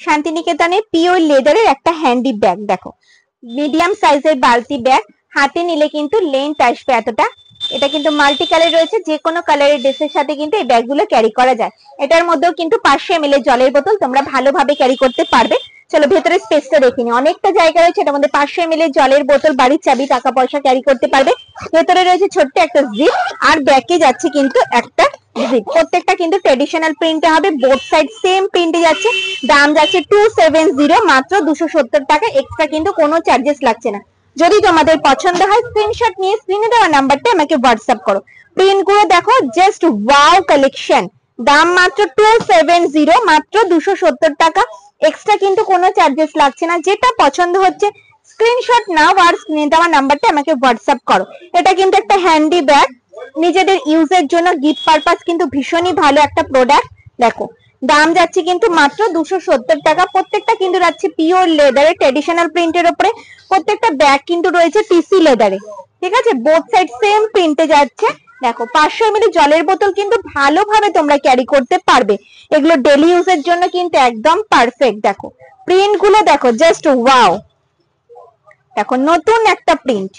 শান্তিনিকেতনের পিওর লেদারের একটা হ্যান্ডি ব্যাগ। দেখো মিডিয়াম সাইজের বালতি ব্যাগ, হাতে নিলে কিন্তু লেন্থ আসবে এতটা। এটা কিন্তু মাল্টি কালার রয়েছে, যে কোনো কালারের ড্রেসের সাথে কিন্তু এই ব্যাগগুলো ক্যারি করা যায়। এটার মধ্যেও কিন্তু 500 ml জলের বোতল তোমরা ভালোভাবে ক্যারি করতে পারবে। চলো ভেতরে স্পেসটা দেখিনি, অনেকটা জায়গা রয়েছে। এটার মধ্যে 500 ml জলের বোতল, বাড়ির চাবি, টাকা পয়সা ক্যারি করতে পারবে। ভেতরে রয়েছে ছোট্ট একটা জিপ, আর ব্যাগে যাচ্ছে কিন্তু একটা জিপ। প্রত্যেকটা কিন্তু ট্রেডিশনাল প্রিন্টে হবে, বোথ সাইড সেম প্রিন্টে যাচ্ছে। দাম যাচ্ছে 270, মাত্র 270 টাকা। এক্সট্রা কিন্তু কোনো চার্জেস লাগছে না। যদি তোমাদের পছন্দ হয় স্ক্রিনশট নিয়ে স্ক্রিনে দেওয়া নাম্বারটা আমাকে হোয়াটসঅ্যাপ করো। প্রিন্ট গুলো দেখো, জাস্ট ওয়াও কালেকশন। দাম মাত্র 270, মাত্র 270 টাকা। এক্সট্রা কিন্তু কোনো চার্জেস লাগছে না। যেটা পছন্দ হচ্ছে স্ক্রিনশট নাও আর স্ক্রিনে দেওয়া নাম্বারটা আমাকে হোয়াটসঅ্যাপ করো। এটা কিন্তু একটা হ্যান্ডি ব্যাগ, নিজেদের ইউজের জন্য গিফট পারপাস কিন্তু ভীষণই ভালো একটা প্রোডাক্ট। দেখো দাম যাচ্ছে কিন্তু মাত্র 270 টাকা। প্রত্যেকটা কিন্তু যাচ্ছে পিওর লেদারে, ট্রেডিশনাল প্রিন্টের উপরে। প্রত্যেকটা ব্যাগ কিন্তু রয়েছে টিসি লেদারে, ঠিক আছে। বোথ সাইড সেম প্রিন্টে যাচ্ছে। দেখো 500 ml জলের বোতল কিন্তু ভালোভাবে তোমরা ক্যারি করতে পারবে। এগুলো ডেলি ইউজের জন্য কিন্তু একদম পারফেক্ট। দেখো প্রিন্ট গুলো দেখো, জাস্ট ওয়াও। দেখো নতুন একটা প্রিন্ট।